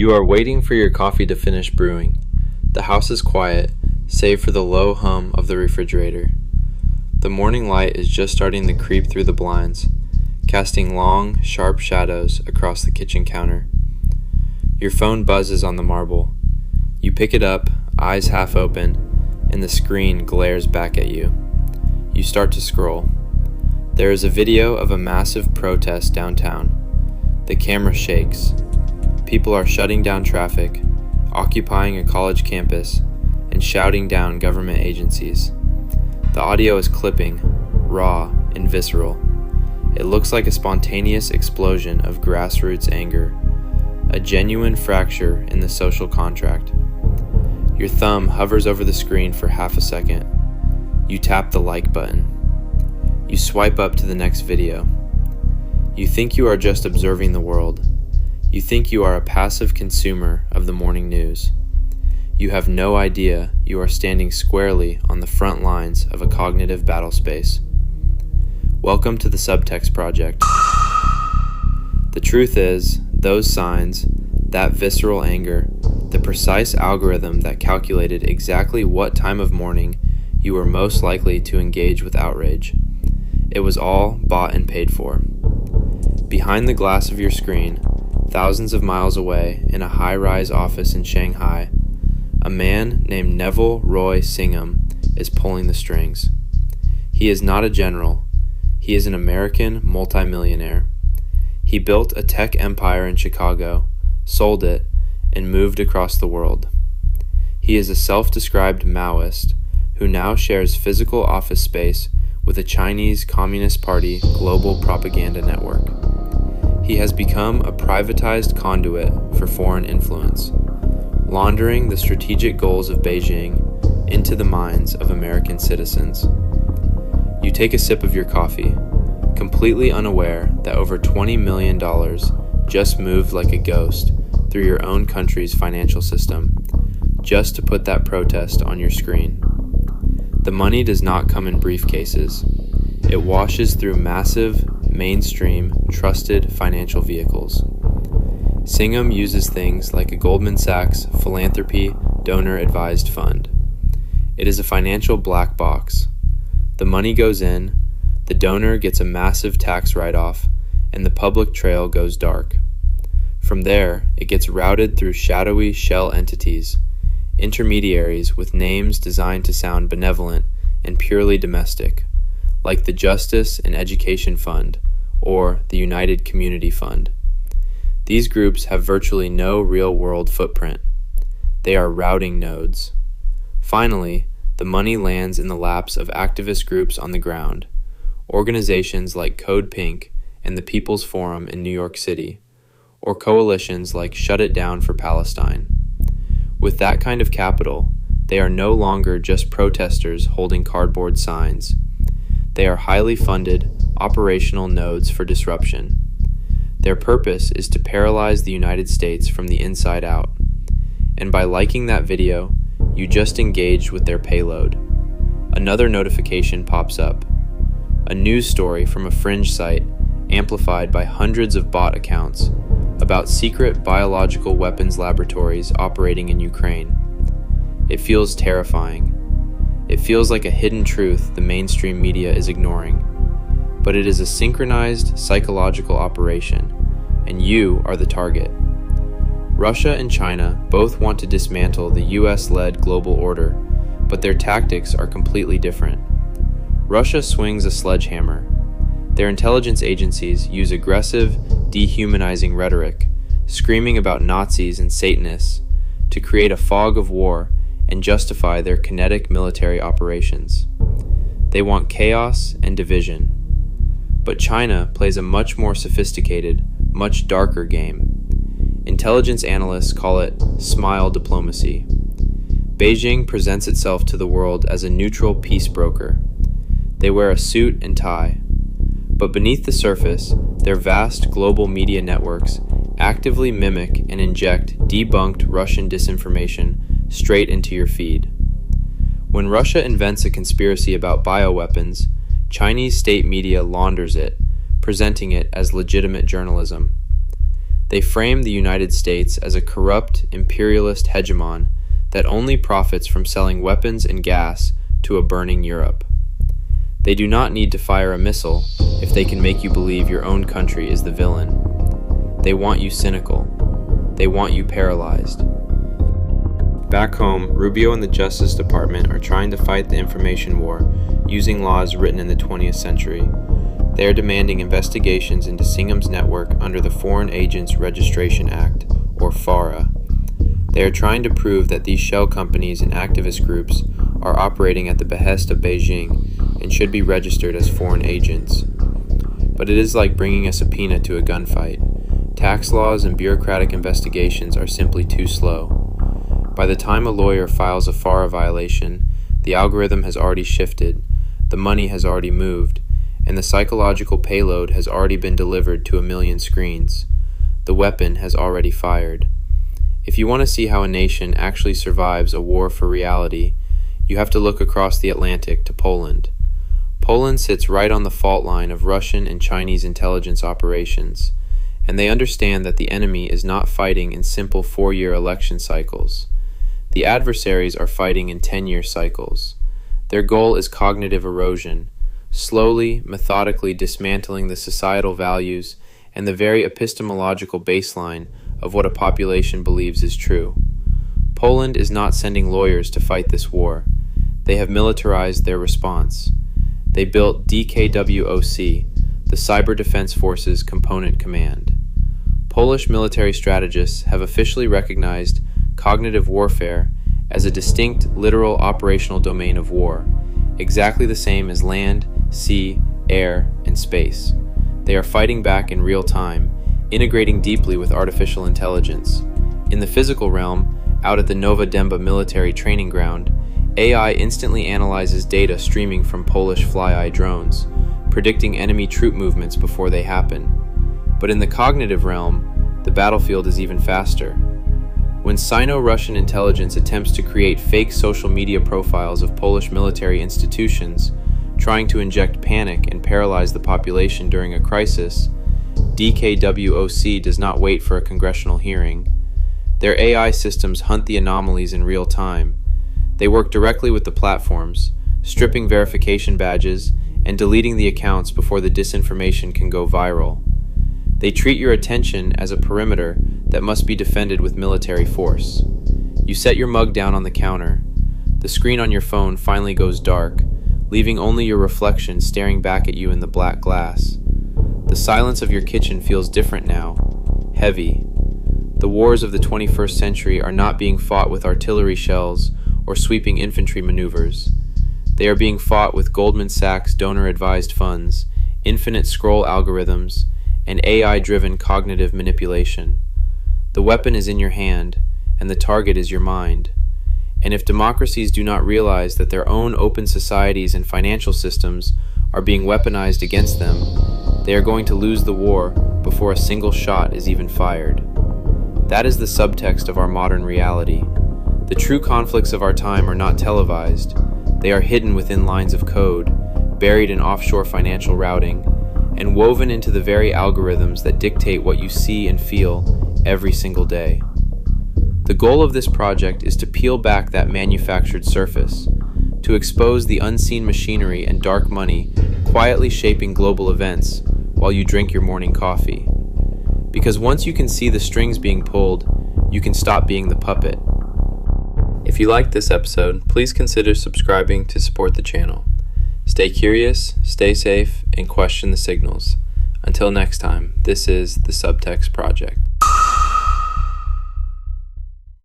You are waiting for your coffee to finish brewing. The house is quiet, save for the low hum of the refrigerator. The morning light is just starting to creep through the blinds, casting long, sharp shadows across the kitchen counter. Your phone buzzes on the marble. You pick it up, eyes half open, and the screen glares back at you. You start to scroll. There is a video of a massive protest downtown. The camera shakes. People are shutting down traffic, occupying a college campus, and shouting down government agencies. The audio is clipping, raw, and visceral. It looks like a spontaneous explosion of grassroots anger, a genuine fracture in the social contract. Your thumb hovers over the screen for half a second. You tap the like button. You swipe up to the next video. You think you are just observing the world. You think you are a passive consumer of the morning news. You have no idea you are standing squarely on the front lines of a cognitive battlespace. Welcome to the Subtext Project. The truth is, those signs, that visceral anger, the precise algorithm that calculated exactly what time of morning you were most likely to engage with outrage. It was all bought and paid for. Behind the glass of your screen, thousands of miles away in a high-rise office in Shanghai, a man named Neville Roy Singham is pulling the strings. He is not a general. He is an American multimillionaire. He built a tech empire in Chicago, sold it, and moved across the world. He is a self-described Maoist who now shares physical office space with a Chinese Communist Party global propaganda network. He has become a privatized conduit for foreign influence, laundering the strategic goals of Beijing into the minds of American citizens. You take a sip of your coffee, completely unaware that over $20 million just moved like a ghost through your own country's financial system, just to put that protest on your screen. The money does not come in briefcases. It washes through massive, mainstream, trusted financial vehicles. Singham uses things like a Goldman Sachs philanthropy donor-advised fund. It is a financial black box. The money goes in, the donor gets a massive tax write-off, and the public trail goes dark. From there, it gets routed through shadowy shell entities, intermediaries with names designed to sound benevolent and purely domestic, like the Justice and Education Fund or the United Community Fund. These groups have virtually no real-world footprint. They are routing nodes. Finally, the money lands in the laps of activist groups on the ground, organizations like Code Pink and the People's Forum in New York City, or coalitions like Shut It Down for Palestine. With that kind of capital, they are no longer just protesters holding cardboard signs. They are highly funded, operational nodes for disruption. Their purpose is to paralyze the United States from the inside out. And by liking that video, you just engaged with their payload. Another notification pops up. A news story from a fringe site, amplified by hundreds of bot accounts, about secret biological weapons laboratories operating in Ukraine. It feels terrifying. It feels like a hidden truth the mainstream media is ignoring. But it is a synchronized psychological operation, and you are the target. Russia and China both want to dismantle the US-led global order, but their tactics are completely different. Russia swings a sledgehammer. Their intelligence agencies use aggressive, dehumanizing rhetoric, screaming about Nazis and Satanists, to create a fog of war and justify their kinetic military operations. They want chaos and division. But China plays a much more sophisticated, much darker game. Intelligence analysts call it smile diplomacy. Beijing presents itself to the world as a neutral peace broker. They wear a suit and tie. But beneath the surface, their vast global media networks actively mimic and inject debunked Russian disinformation straight into your feed. When Russia invents a conspiracy about bioweapons, Chinese state media launders it, presenting it as legitimate journalism. They frame the United States as a corrupt, imperialist hegemon that only profits from selling weapons and gas to a burning Europe. They do not need to fire a missile if they can make you believe your own country is the villain. They want you cynical. They want you paralyzed. Back home, Rubio and the Justice Department are trying to fight the information war using laws written in the 20th century. They are demanding investigations into Singham's network under the Foreign Agents Registration Act, or FARA. They are trying to prove that these shell companies and activist groups are operating at the behest of Beijing and should be registered as foreign agents. But it is like bringing a subpoena to a gunfight. Tax laws and bureaucratic investigations are simply too slow. By the time a lawyer files a FARA violation, the algorithm has already shifted, the money has already moved, and the psychological payload has already been delivered to 1 million screens. The weapon has already fired. If you want to see how a nation actually survives a war for reality, you have to look across the Atlantic to Poland. Poland sits right on the fault line of Russian and Chinese intelligence operations, and they understand that the enemy is not fighting in simple 4-year election cycles. The adversaries are fighting in 10-year cycles. Their goal is cognitive erosion, slowly, methodically dismantling the societal values and the very epistemological baseline of what a population believes is true. Poland is not sending lawyers to fight this war. They have militarized their response. They built DKWOC, the Cyber Defense Forces Component Command. Polish military strategists have officially recognized cognitive warfare as a distinct, literal operational domain of war, exactly the same as land, sea, air, and space. They are fighting back in real time, integrating deeply with artificial intelligence. In the physical realm, out at the Nowa Dęba military training ground, AI instantly analyzes data streaming from Polish fly-eye drones, predicting enemy troop movements before they happen. But in the cognitive realm, the battlefield is even faster. When Sino-Russian intelligence attempts to create fake social media profiles of Polish military institutions, trying to inject panic and paralyze the population during a crisis, DKWOC does not wait for a congressional hearing. Their AI systems hunt the anomalies in real time. They work directly with the platforms, stripping verification badges and deleting the accounts before the disinformation can go viral. They treat your attention as a perimeter that must be defended with military force. You set your mug down on the counter. The screen on your phone finally goes dark, leaving only your reflection staring back at you in the black glass. The silence of your kitchen feels different now, heavy. The wars of the 21st century are not being fought with artillery shells or sweeping infantry maneuvers. They are being fought with Goldman Sachs donor-advised funds, infinite scroll algorithms, and AI-driven cognitive manipulation. The weapon is in your hand, and the target is your mind. And if democracies do not realize that their own open societies and financial systems are being weaponized against them, they are going to lose the war before a single shot is even fired. That is the subtext of our modern reality. The true conflicts of our time are not televised. They are hidden within lines of code, buried in offshore financial routing, and woven into the very algorithms that dictate what you see and feel every single day. The goal of this project is to peel back that manufactured surface, to expose the unseen machinery and dark money quietly shaping global events while you drink your morning coffee. Because once you can see the strings being pulled, you can stop being the puppet. If you liked this episode, please consider subscribing to support the channel. Stay curious, stay safe, and question the signals. Until next time, this is the Subtext Project.